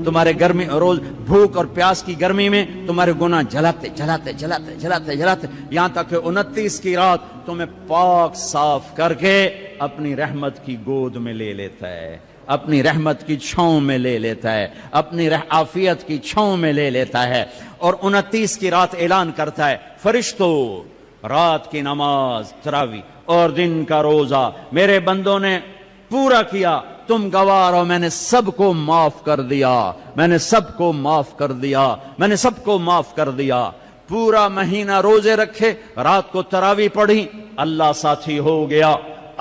تمہارے گرمی روز بھوک اور پیاس کی گرمی میں تمہارے گناہ جلاتے جلاتے جلاتے جلاتے جلاتے یہاں تک کہ 29 کی رات تمہیں پاک صاف کر کے اپنی رحمت کی گود میں لے لیتا ہے، اپنی رحمت کی چھاؤں میں لے لیتا ہے، اپنی عافیت کی چھاؤں میں لے لیتا ہے، اور 29 کی رات اعلان کرتا ہے فرشتوں رات کی نماز تراوی اور دن کا روزہ میرے بندوں نے پورا کیا، تم گوار ہو، میں نے سب کو معاف کر دیا، میں نے سب کو معاف کر دیا، میں نے سب کو معاف کر دیا۔ پورا مہینہ روزے رکھے، رات کو تراوی پڑھی، اللہ ساتھی ہو گیا،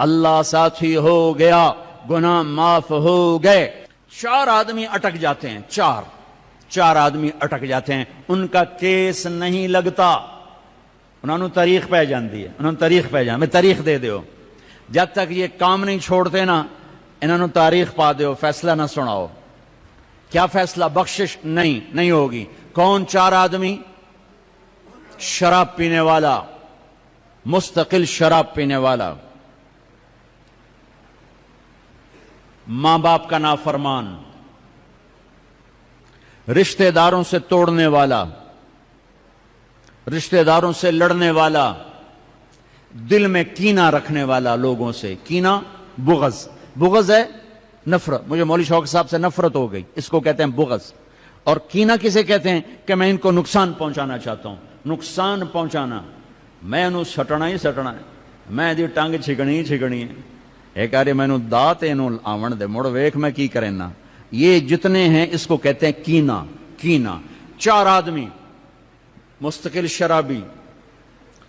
اللہ ساتھی ہو گیا، گناہ معاف ہو گئے۔ 4 آدمی اٹک جاتے ہیں، چار آدمی اٹک جاتے ہیں، ان کا کیس نہیں لگتا، انہوں نے تاریخ پہ جاندی ہے، انہوں نے تاریخ پہ جان میں تاریخ دے دیو، جب تک یہ کام نہیں چھوڑتے نا انہوں نے تاریخ پا دیو، فیصلہ نہ سناؤ۔ کیا فیصلہ؟ بخشش نہیں ہوگی۔ کون 4 آدمی؟ شراب پینے والا، مستقل شراب پینے والا، ماں باپ کا نافرمان، رشتہ داروں سے توڑنے والا، رشتہ داروں سے لڑنے والا، دل میں کینہ رکھنے والا، لوگوں سے کینہ، بغض ہے نفرت، مجھے مولوی شوق صاحب سے نفرت ہو گئی، اس کو کہتے ہیں بغض۔ اور کینہ کسے کہتے ہیں؟ کہ میں ان کو نقصان پہنچانا چاہتا ہوں، نقصان پہنچانا، میں انہوں سٹنا ہی سٹنا ہے، میں دی ٹانگ چھکڑی ہی چھکڑی ہے، ایک آرے میں انہوں دات انہوں آون دے مڑ ویک میں کی کریں نا، یہ جتنے ہیں اس کو کہتے ہیں کینہ۔ 4 آدمی، مستقل شرابی،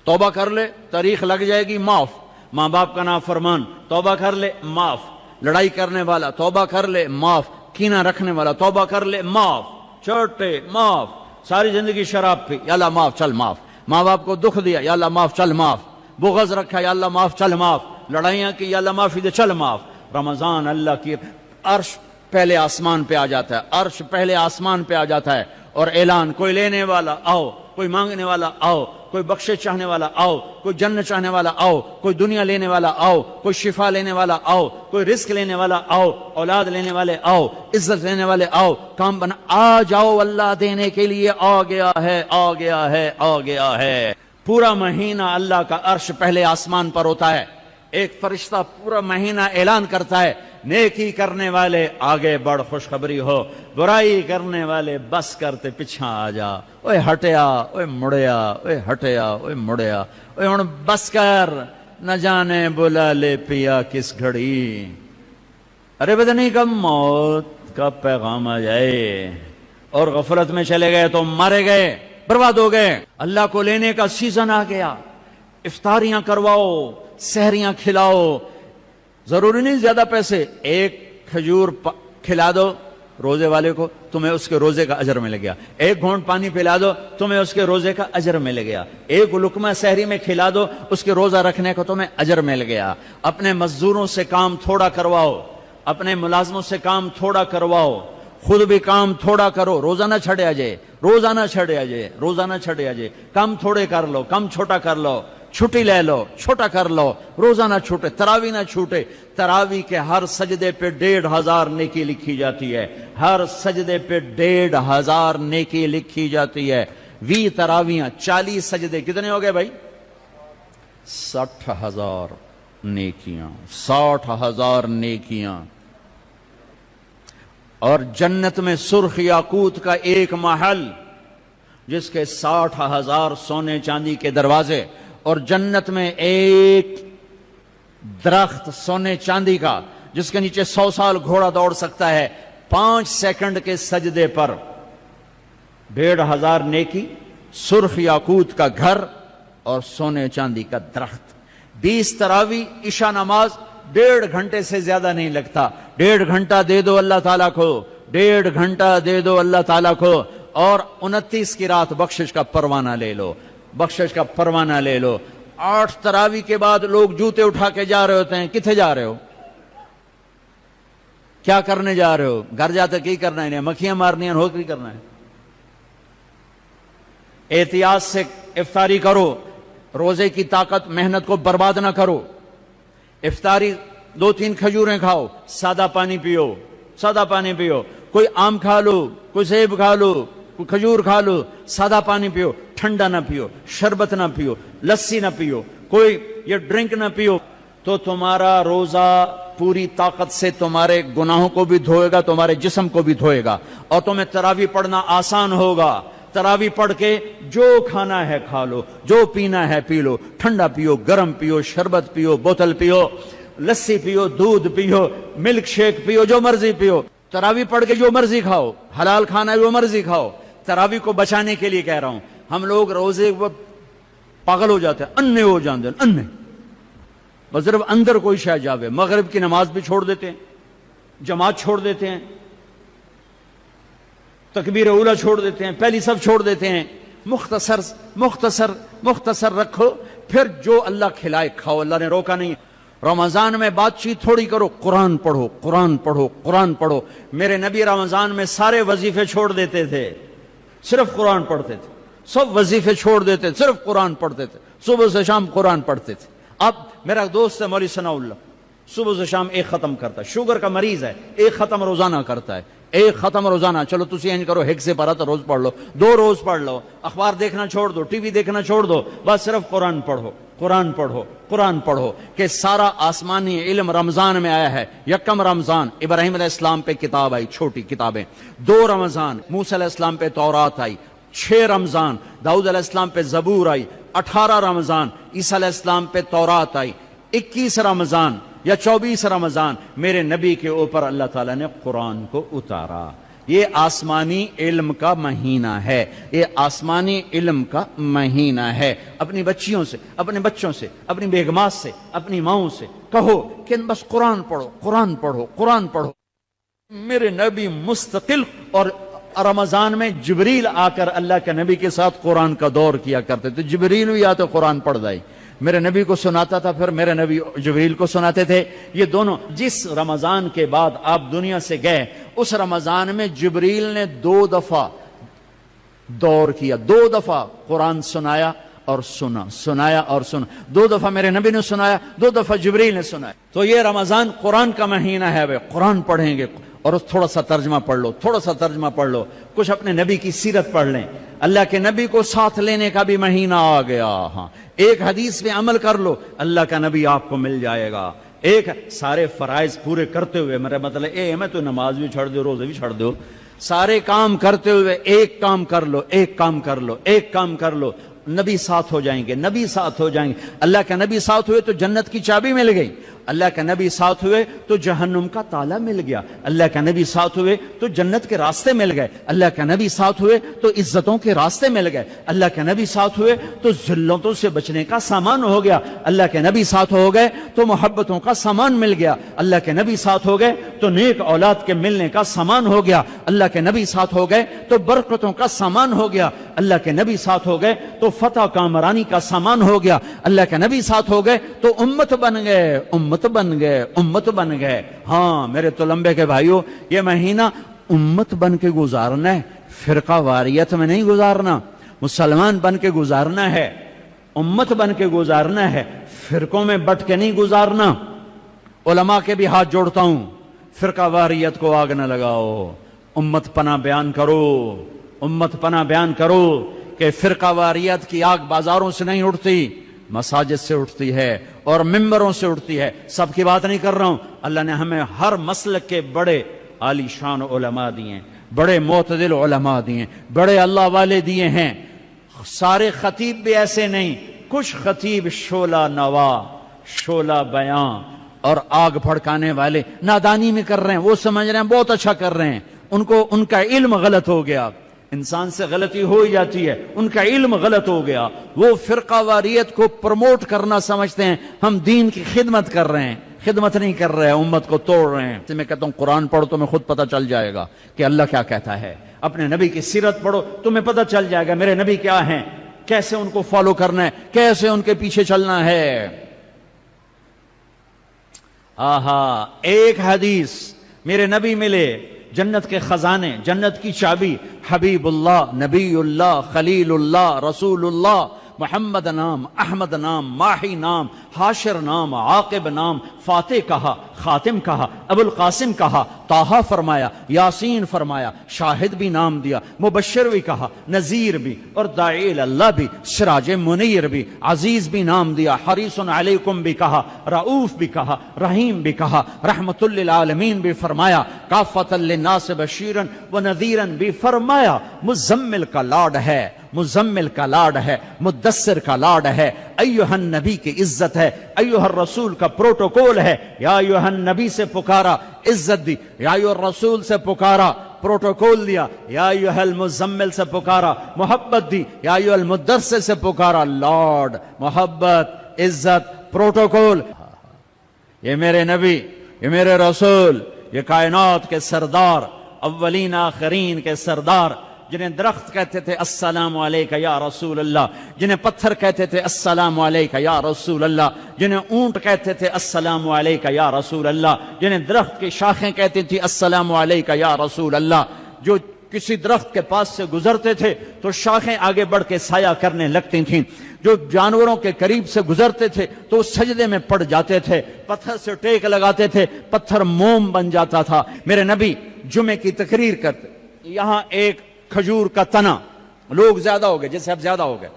توبہ کر لے تاریخ لگ جائے گی، معاف، ماں باپ کا نافرمان، توبہ کر لے معاف، لڑائی کرنے والا توبہ کر لے معاف، کینہ رکھنے والا توبہ کر لے معاف، چھوٹے معاف، ساری زندگی شراب پی، یا اللہ معاف چل معاف، ماں باپ کو دکھ دیا، یا اللہ معاف چل معاف، بغض رکھا، یا اللہ معاف چل معاف، لڑائیاں کی، یا اللہ معافی دے چل معاف۔ رمضان اللہ کی عرش پہلے آسمان پہ آ جاتا ہے، عرش پہلے آسمان پہ آ جاتا ہے، اور اعلان، کوئی لینے والا آؤ، کوئی مانگنے والا آؤ، کوئی بخشش چاہنے والا آؤ، کوئی جنت چاہنے والا آؤ، کوئی دنیا لینے والا آؤ، کوئی شفا لینے والا آؤ، کوئی رزق لینے والا آؤ، اولاد لینے والے آؤ، عزت لینے والے آؤ، کام بنا، آ جاؤ، اللہ دینے کے لیے آ گیا ہے، آ گیا ہے، آ گیا ہے۔ پورا مہینہ اللہ کا عرش پہلے آسمان پر ہوتا ہے، ایک فرشتہ پورا مہینہ اعلان کرتا ہے، نیکی کرنے والے آگے بڑھ خوشخبری ہو، برائی کرنے والے بس کرتے پیچھا آ جا، اوے ہٹیا، اوے مڑیا، اوے ہٹیا، اوے مڑیا، اوے ہن بس کر، نہ جانے بلا لے پیا کس گھڑی، ارے بدنی کب موت کا پیغام آ جائے، اور غفلت میں چلے گئے تو مارے گئے، برباد ہو گئے۔ اللہ کو لینے کا سیزن آ گیا، افطاریاں کرواؤ، سحریاں کھلاؤ، ضروری نہیں زیادہ پیسے، ایک کھجور کھلا دو روزے والے کو، تمہیں اس کے روزے کا اجر مل گیا، ایک گھونٹ پانی پلا دو، تمہیں اس کے روزے کا اجر مل گیا، ایک لقمہ سحری میں کھلا دو، اس کے روزہ رکھنے کو تمہیں اجر مل گیا۔ اپنے مزدوروں سے کام تھوڑا کرواؤ، اپنے ملازموں سے کام تھوڑا کرواؤ، خود بھی کام تھوڑا کرو، روزہ نہ چھڑیا جائے، روزہ نہ چھڑیا جائے، روزہ نہ چھڑیا جائے، کام تھوڑے کر لو، کم چھوٹا کر لو، چھٹی لے لو، چھوٹا کر لو، روزہ نہ چھوٹے، تراوی نہ چھوٹے، تراوی کے ہر سجدے پہ 1500 نیکی لکھی جاتی ہے، ہر سجدے پہ 1500 نیکی لکھی جاتی ہے۔ 20 تراویاں، 40 سجدے، کتنے ہو گئے بھائی؟ 60,000 نیکیاں، 60,000 نیکیاں۔ اور جنت میں سرخ یاقوت کا ایک محل جس کے 60,000 سونے چاندی کے دروازے، اور جنت میں ایک درخت سونے چاندی کا جس کے نیچے 100 سال گھوڑا دوڑ سکتا ہے، 5 سیکنڈ کے سجدے پر 1500 نیکی، سرخ یاقوت کا گھر اور سونے چاندی کا درخت۔ 20 تراوی، عشاء نماز 1.5 گھنٹے سے زیادہ نہیں لگتا، 1.5 گھنٹہ دے دو اللہ تعالیٰ کو، 1.5 گھنٹہ دے دو اللہ تعالیٰ کو، اور 29 کی رات بخشش کا پروانہ لے لو، بخشش کا پروانہ لے لو۔ 8 تراوی کے بعد لوگ جوتے اٹھا کے جا رہے ہوتے ہیں، کتنے جا رہے ہو؟ کیا کرنے جا رہے ہو؟ گھر جاتے کی کرنا ہے؟ مکھیاں مارنی ہیں، نوکری کرنا ہے۔ احتیاط سے افطاری کرو، روزے کی طاقت محنت کو برباد نہ کرو۔ افطاری 2-3 کھجوریں کھاؤ، سادہ پانی پیو، سادہ پانی پیو، کوئی آم کھا لو، کوئی سیب کھا لو، کوئی کھجور کھا لو، سادہ پانی پیو، ٹھنڈا نہ پیو، شربت نہ پیو، لسی نہ پیو، کوئی یہ ڈرنک نہ پیو، تو تمہارا روزہ پوری طاقت سے تمہارے گناہوں کو بھی دھوئے گا، تمہارے جسم کو بھی دھوئے گا، اور تمہیں تراویح پڑھنا آسان ہوگا۔ تراویح پڑھ کے جو کھانا ہے کھا لو، جو پینا ہے پی لو، ٹھنڈا پیو، گرم پیو، شربت پیو، بوتل پیو، لسی پیو، دودھ پیو، ملک شیک پیو، جو مرضی پیو۔ تراویح پڑھ کے جو مرضی کھاؤ، حلال کھانا ہے جو مرضی کھاؤ۔ تراویح کو بچانے کے لیے کہہ رہا ہوں، ہم لوگ روزے پاگل ہو جاتے ہیں، انے ہو جاتے ہیں، انے بس صرف اندر کوئی شے جاوے، مغرب کی نماز بھی چھوڑ دیتے ہیں، جماعت چھوڑ دیتے ہیں، تکبیر اولا چھوڑ دیتے ہیں، پہلی صف چھوڑ دیتے ہیں۔ مختصر مختصر مختصر رکھو، پھر جو اللہ کھلائے کھاؤ، اللہ نے روکا نہیں۔ رمضان میں بات چیت تھوڑی کرو، قرآن پڑھو، قرآن پڑھو، قرآن پڑھو۔ میرے نبی رمضان میں سارے وظیفے چھوڑ دیتے تھے، صرف قرآن پڑھتے تھے، سب وظیفے چھوڑ دیتے، صرف قرآن پڑھتے تھے، صبح سے شام قرآن پڑھتے تھے۔ اب میرا دوست ہے مولوی ثناء اللہ، صبح سے شام ایک ختم کرتا ہے، شوگر کا مریض ہے، ایک ختم روزانہ کرتا ہے، ایک ختم روزانہ۔ چلو تسی اینج کرو، ہیک سے پارا تو روز پڑھ لو، 2 روز پڑھ لو، اخبار دیکھنا چھوڑ دو، ٹی وی دیکھنا چھوڑ دو، بس صرف قرآن پڑھو، قرآن پڑھو، قرآن پڑھو، کہ سارا آسمانی علم رمضان میں آیا ہے۔ یکم رمضان ابراہیم علیہ السلام پہ کتاب آئی، چھوٹی کتابیں، 2 رمضان موسیٰ علیہ السلام پہ تورات آئی، 6 رمضان داؤد علیہ السلام پہ زبور آئی، 18 رمضان عیسیٰ علیہ السلام پہ تورات آئی، 21 رمضان یا 24 رمضان میرے نبی کے اوپر اللہ تعالیٰ نے قرآن کو اتارا۔ یہ آسمانی علم کا مہینہ ہے، یہ آسمانی علم کا مہینہ ہے۔ اپنی بچیوں سے، اپنے بچوں سے، اپنی بیگمات سے، اپنی ماؤں سے کہو کہ بس قرآن پڑھو، قرآن پڑھو، قرآن پڑھو۔ میرے نبی مستقل، اور رمضان میں جبریل آ کر اللہ کے نبی کے ساتھ قرآن کا دور کیا کرتے تھے، جبریل بھی آتے قرآن پڑھ دائی، میرے نبی کو سناتا تھا، پھر میرے نبی جبریل کو سناتے تھے۔ یہ دونوں، جس رمضان کے بعد آپ دنیا سے گئے، اس رمضان میں جبریل نے 2 دفعہ دور کیا، 2 دفعہ قرآن سنایا اور سنا، سنایا اور سنا، 2 دفعہ میرے نبی نے سنایا، 2 دفعہ جبریل نے سنایا۔ تو یہ رمضان قرآن کا مہینہ ہے، وہ قرآن پڑھیں گے، اور تھوڑا سا ترجمہ پڑھ لو، تھوڑا سا ترجمہ پڑھ لو، کچھ اپنے نبی کی سیرت پڑھ لیں۔ اللہ کے نبی کو ساتھ لینے کا بھی مہینہ آ گیا، ہاں، ایک حدیث پہ عمل کر لو، اللہ کا نبی آپ کو مل جائے گا۔ ایک سارے فرائض پورے کرتے ہوئے، میرا مطلب اے میں تو نماز بھی چھڑ دو، روزے بھی چھڑ دو، سارے کام کرتے ہوئے ایک کام کر لو، ایک کام کر لو، ایک کام کر لو، نبی ساتھ ہو جائیں گے، نبی ساتھ ہو جائیں گے۔ اللہ کا نبی ساتھ ہوئے تو جنت کی چابی مل گئی، اللہ کا نبی ساتھ ہوئے تو جہنم کا تالا مل گیا، اللہ کا نبی ساتھ ہوئے تو جنت کے راستے مل گئے، اللہ کا نبی ساتھ ہوئے تو عزتوں کے راستے مل گئے، اللہ کے نبی ساتھ ہوئے تو ذلتوں سے بچنے کا سامان ہو گیا، اللہ کے نبی ساتھ ہو گئے تو محبتوں کا سامان مل گیا، اللہ کے نبی ساتھ ہو گئے تو نیک اولاد کے ملنے کا سامان ہو گیا، اللہ کے نبی ساتھ ہو گئے تو برکتوں کا سامان ہو گیا، اللہ کے نبی ساتھ ہو گئے تو فتح کامرانی کا سامان ہو گیا، اللہ کے نبی ساتھ ہو گئے تو امت بن گئے، امت بن گئے، امت بن گئے۔ ہاں میرے تلمبے کے بھائیوں، یہ مہینہ امت بن کے گزارنا ہے، فرقہ واریت میں نہیں گزارنا، مسلمان بن کے گزارنا ہے، امت بن کے گزارنا ہے، فرقوں میں بٹ کے نہیں گزارنا۔ علماء کے بھی ہاتھ جوڑتا ہوں، فرقہ واریت کو آگ نہ لگاؤ، امت پناہ بیان کرو، امت پناہ بیان کرو، کہ فرقہ واریت کی آگ بازاروں سے نہیں اٹھتی، مساجد سے اٹھتی ہے اور ممبروں سے اٹھتی ہے۔ سب کی بات نہیں کر رہا ہوں، اللہ نے ہمیں ہر مسلک کے بڑے عالی شان علماء دیے ہیں، بڑے معتدل علماء دیے ہیں، بڑے اللہ والے دیے ہیں۔ سارے خطیب بھی ایسے نہیں، کچھ خطیب شعلہ نوا، شعلہ بیاں اور آگ بھڑکانے والے نادانی میں کر رہے ہیں، وہ سمجھ رہے ہیں بہت اچھا کر رہے ہیں، ان کا علم غلط ہو گیا۔ انسان سے غلطی ہو ہی جاتی ہے، ان کا علم غلط ہو گیا، وہ فرقہ واریت کو پروموٹ کرنا سمجھتے ہیں ہم دین کی خدمت کر رہے ہیں، خدمت نہیں کر رہے ہیں، امت کو توڑ رہے ہیں۔ میں کہتا ہوں قرآن پڑھو تمہیں خود پتہ چل جائے گا کہ اللہ کیا کہتا ہے، اپنے نبی کی سیرت پڑھو تمہیں پتہ چل جائے گا میرے نبی کیا ہیں، کیسے ان کو فالو کرنا ہے، کیسے ان کے پیچھے چلنا ہے۔ آہا، ایک حدیث میرے نبی ملے، جنت کے خزانے، جنت کی چابی، حبیب اللہ، نبی اللہ، خلیل اللہ، رسول اللہ، محمد نام، احمد نام، ماہی نام، حاشر نام، عاقب نام، فاتح کہا، خاتم کہا، ابو القاسم کہا، طٰہٰ فرمایا، یاسین فرمایا، شاہد بھی نام دیا، مبشر بھی کہا، نذیر بھی، اور داعی اللہ بھی، سراج منیر بھی، عزیز بھی نام دیا، حریص علیکم بھی کہا، رؤوف بھی کہا، رحیم بھی کہا، رحمت للعالمین بھی فرمایا، کافۃ للناس بشیرا ونذیرا بھی فرمایا۔ مزمل کا لاڈ ہے، مزمل کا لاڈ ہے، مدثر کا لاڈ ہے، ایھا النبی کی عزت ہے، ایھا الرسول کا پروٹوکول ہے۔ یا ایھا النبی سے پکارا، عزت دی، یا ایھا الرسول سے پکارا، پروٹوکول دیا، یا ایھا المزمل سے پکارا، محبت دی، یا ایھا المدثر سے پکارا، لاڈ، محبت، عزت، پروٹوکول۔ یہ میرے نبی، یہ میرے رسول، یہ کائنات کے سردار، اولین آخرین کے سردار، جنہیں درخت کہتے تھے السلام علیکہ یا رسول اللہ، جنہیں پتھر کہتے تھے السلام علیکہ یا رسول اللہ، جنہیں اونٹ کہتے تھے السلام علیکہ یا رسول اللہ، جنہیں درخت کی شاخیں کہتی تھی السلام علیکہ یا رسول اللہ، جو کسی درخت کے پاس سے گزرتے تھے تو شاخیں آگے بڑھ کے سایہ کرنے لگتی تھیں، جو جانوروں کے قریب سے گزرتے تھے تو سجدے میں پڑ جاتے تھے، پتھر سے ٹیک لگاتے تھے، پتھر موم بن جاتا تھا۔ میرے نبی جمعے کی تقریر کرتے، یہاں ایک کھجور کا تنا، لوگ زیادہ ہو گئے، جیسے اب زیادہ ہو گئے،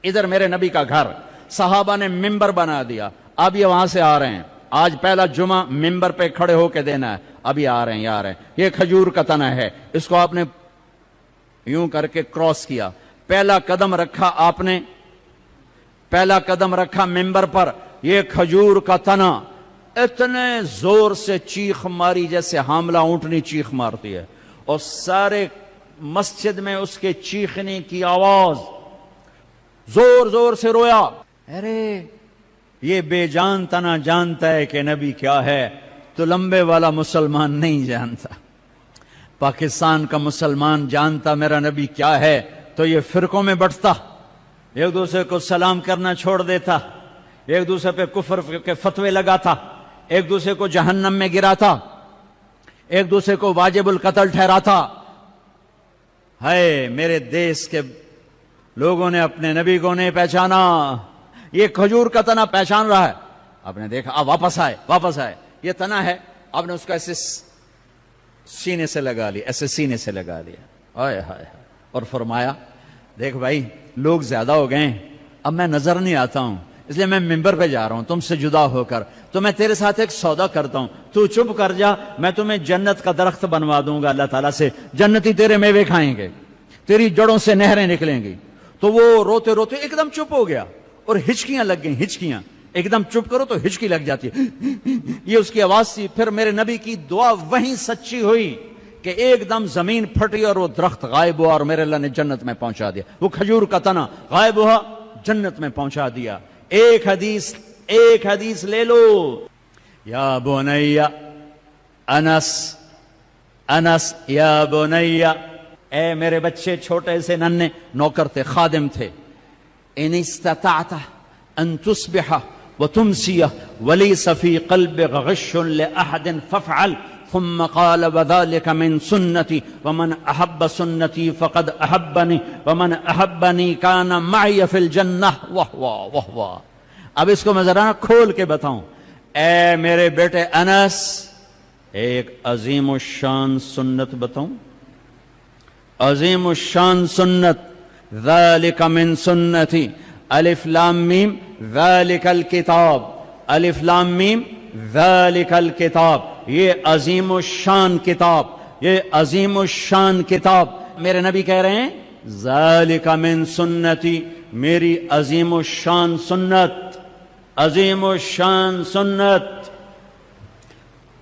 ادھر میرے نبی کا گھر، صحابہ نے ممبر بنا دیا، اب یہ وہاں سے آ رہے ہیں، آج پہلا جمعہ ممبر پہ کھڑے ہو کے دینا ہے، ابھی آ رہے ہیں، آ رہے ہیں، یہ کھجور کا تنا ہے، اس کو آپ نے یوں کر کے کراس کیا، پہلا قدم رکھا آپ نے، پہلا قدم رکھا ممبر پر، یہ کھجور کا تنا اتنے زور سے چیخ ماری جیسے حاملہ اونٹنی چیخ مارتی ہے، اور سارے مسجد میں اس کے چیخنے کی آواز، زور زور سے رویا، ارے یہ بے جان تنا جانتا ہے کہ نبی کیا ہے، تو لمبے والا مسلمان نہیں جانتا۔ پاکستان کا مسلمان جانتا میرا نبی کیا ہے تو یہ فرقوں میں بٹتا، ایک دوسرے کو سلام کرنا چھوڑ دیتا، ایک دوسرے پہ کفر کے فتوے لگاتا، ایک دوسرے کو جہنم میں گراتا، ایک دوسرے کو واجب القتل ٹھہراتا۔ ہے میرے دیس کے لوگوں نے اپنے نبی کو نہیں پہچانا، یہ کھجور کا تنا پہچان رہا ہے، آپ نے دیکھا، آپ واپس آئے، یہ تنا ہے، آپ نے اس کو ایسے سینے سے لگا لیا، ایسے سینے سے لگا لیا، ہائے ہائے، اور فرمایا دیکھ بھائی لوگ زیادہ ہو گئے، اب میں نظر نہیں آتا ہوں، اس لیے میں ممبر پہ جا رہا ہوں تم سے جدا ہو کر، تو میں تیرے ساتھ ایک سودا کرتا ہوں، تو چپ کر جا، میں تمہیں جنت کا درخت بنوا دوں گا اللہ تعالیٰ سے، جنتی تیرے میوے کھائیں گے، تیری جڑوں سے نہریں نکلیں گی۔ تو وہ روتے روتے ایک دم چپ ہو گیا، اور ہچکیاں لگ گئیں، ہچکیاں، ایک دم چپ کرو تو ہچکی لگ جاتی ہے، یہ اس کی آواز تھی۔ پھر میرے نبی کی دعا وہیں سچی ہوئی کہ ایک دم زمین پھٹی اور وہ درخت غائب ہوا، اور میرے اللہ نے جنت میں پہنچا دیا، وہ کھجور کا تنا غائب ہوا، جنت میں پہنچا دیا۔ ایک حدیث لے لو، یا بنی انس یا بنی، اے میرے بچے، چھوٹے سے ننھے نوکر تھے، خادم تھے، ان استطعت ان تصبح وتمسی وليس في قلبك غش لأحد فافعل، ثم قال وذلك من سنتي ومن أحب سنتي فقد أحبني ومن أحبني كان معي في الجنة۔ واہ۔ اب اس کو میں ذرا کھول کے بتاؤں، اے میرے بیٹے انس، ایک عظیم الشان سنت بتاؤں، عظیم الشان سنت، ذلك من سنتي، الف لام میم ذلك الکتاب، الف لام میم ذلك الکتاب، یہ عظیم الشان کتاب، یہ عظیم الشان کتاب۔ میرے نبی کہہ رہے ہیں ذالک من سنتی، میری عظیم الشان سنت، عظیم الشان سنت۔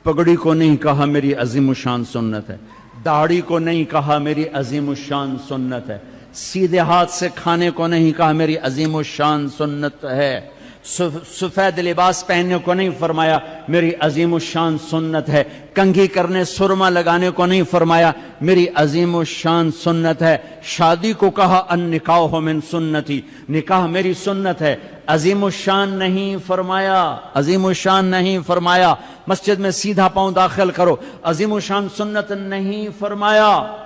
پگڑی کو نہیں کہا میری عظیم الشان سنت ہے، داڑھی کو نہیں کہا میری عظیم الشان سنت ہے، سیدھے ہاتھ سے کھانے کو نہیں کہا میری عظیم الشان سنت ہے، سفید لباس پہننے کو نہیں فرمایا میری عظیم الشان سنت ہے، کنگھی کرنے سرما لگانے کو نہیں فرمایا میری عظیم الشان سنت ہے، شادی کو کہا النکاح من سنتی، نکاح میری سنت ہے، عظیم الشان نہیں فرمایا، عظیم الشان نہیں فرمایا، مسجد میں سیدھا پاؤں داخل کرو، عظیم الشان سنت نہیں فرمایا،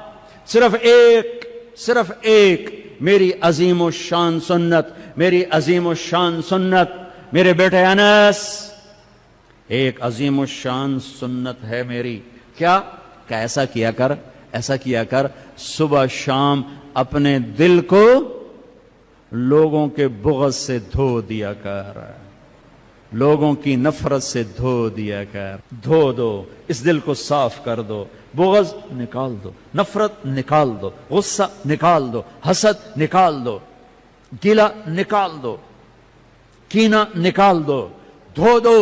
صرف ایک میری عظیم الشان سنت، میری عظیم الشان سنت، میرے بیٹے انس، ایک عظیم الشان سنت ہے میری، کیا کہ ایسا کیا کر، ایسا کیا کر، صبح شام اپنے دل کو لوگوں کے بغض سے دھو دیا کر، لوگوں کی نفرت سے دھو دیا کر، دھو دو، اس دل کو صاف کر دو، بغض نکال دو، نفرت نکال دو، غصہ نکال دو، حسد نکال دو، گلہ نکال دو، کینہ نکال دو، دھو دو،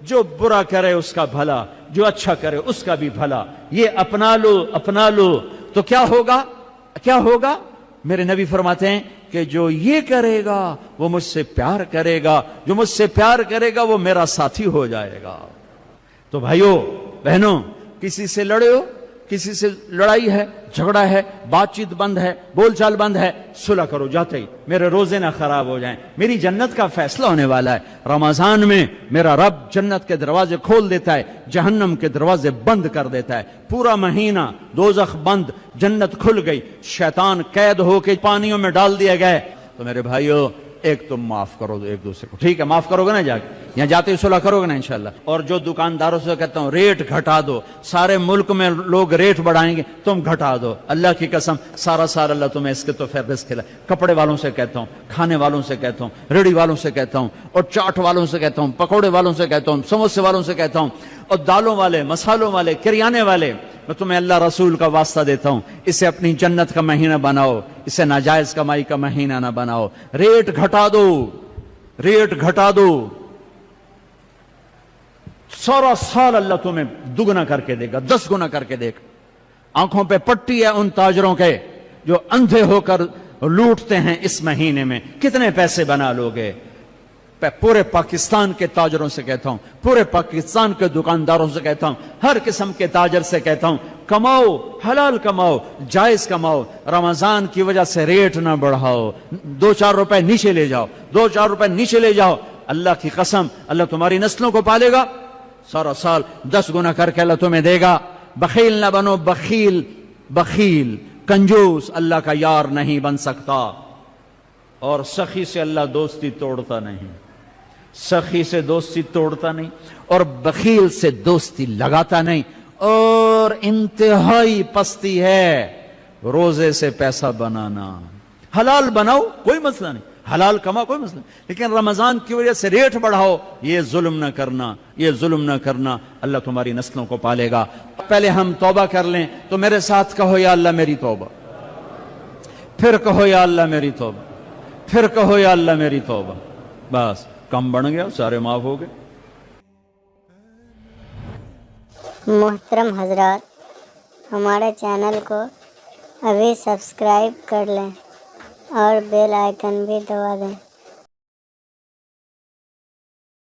جو برا کرے اس کا بھلا، جو اچھا کرے اس کا بھی بھلا، یہ اپنا لو، اپنا لو، تو کیا ہوگا، کیا ہوگا؟ میرے نبی فرماتے ہیں کہ جو یہ کرے گا وہ مجھ سے پیار کرے گا، جو مجھ سے پیار کرے گا وہ میرا ساتھی ہو جائے گا۔ تو بھائیو بہنوں، کسی سے لڑے ہو، کسی سے لڑائی ہے، جھگڑا ہے، بات چیت بند ہے، بول چال بند ہے، صلح کرو جاتے ہی، میرے روزے نہ خراب ہو جائیں، میری جنت کا فیصلہ ہونے والا ہے۔ رمضان میں میرا رب جنت کے دروازے کھول دیتا ہے، جہنم کے دروازے بند کر دیتا ہے، پورا مہینہ دوزخ بند، جنت کھل گئی، شیطان قید ہو کے پانیوں میں ڈال دیا گئے۔ تو میرے بھائیو، ایک تم معاف کرو ایک دوسرے کو، ٹھیک ہے؟ معاف کرو گے نا، جا کے یہاں جاتے ہی صلح کرو گے نا انشاءاللہ۔ اور جو دکانداروں سے کہتا ہوں ریٹ گھٹا دو، سارے ملک میں لوگ ریٹ بڑھائیں گے، تم گھٹا دو، اللہ کی قسم سارا سال اللہ تمہیں اس کے تو رزق کھلائے۔ کپڑے والوں سے کہتا ہوں، کھانے والوں سے کہتا ہوں، ریڑھی والوں سے کہتا ہوں، اور چاٹ والوں سے کہتا ہوں، پکوڑے والوں سے کہتا ہوں، سموسے والوں سے کہتا ہوں، اور دالوں والے، مسالوں والے، کریانے والے، میں تمہیں اللہ رسول کا واسطہ دیتا ہوں، اسے اپنی جنت کا مہینہ بناؤ، اسے ناجائز کمائی کا مہینہ نہ بناؤ، ریٹ گھٹا دو، ریٹ گھٹا دو، سارا سال اللہ تمہیں دگنا کر کے دے گا، 10 گنا کر کے دے گا۔ آنکھوں پہ پٹی ہے ان تاجروں کے جو اندھے ہو کر لوٹتے ہیں اس مہینے میں، کتنے پیسے بنا لوگے؟ پورے پاکستان کے تاجروں سے کہتا ہوں، پورے پاکستان کے دکانداروں سے کہتا ہوں، ہر قسم کے تاجر سے کہتا ہوں، کماؤ، حلال کماؤ، جائز کماؤ، رمضان کی وجہ سے ریٹ نہ بڑھاؤ، 2-4 روپے نیچے لے جاؤ، 2-4 روپے نیچے لے جاؤ، اللہ کی قسم اللہ تمہاری نسلوں کو پالے گا، سارا سال 10 گنا کر کے اللہ تمہیں دے گا۔ بخیل نہ بنو، بخیل، بخیل کنجوس اللہ کا یار نہیں بن سکتا، اور سخی سے اللہ دوستی توڑتا نہیں، سخی سے دوستی توڑتا نہیں، اور بخیل سے دوستی لگاتا نہیں، اور انتہائی پستی ہے روزے سے پیسہ بنانا۔ حلال بناؤ کوئی مسئلہ نہیں، حلال کماؤ کوئی مسئلہ نہیں، لیکن رمضان کی وجہ سے ریٹ بڑھاؤ، یہ ظلم نہ کرنا، یہ ظلم نہ کرنا، اللہ تمہاری نسلوں کو پالے گا۔ پہلے ہم توبہ کر لیں، تو میرے ساتھ کہو یا اللہ میری توبہ، پھر کہو یا اللہ میری توبہ، پھر کہو یا اللہ میری توبہ، بس کم بن گیا، سارے معاف ہو گئے۔ محترم حضرات، ہمارے چینل کو ابھی سبسکرائب کر لیں اور بیل آئیکن بھی دبا دیں۔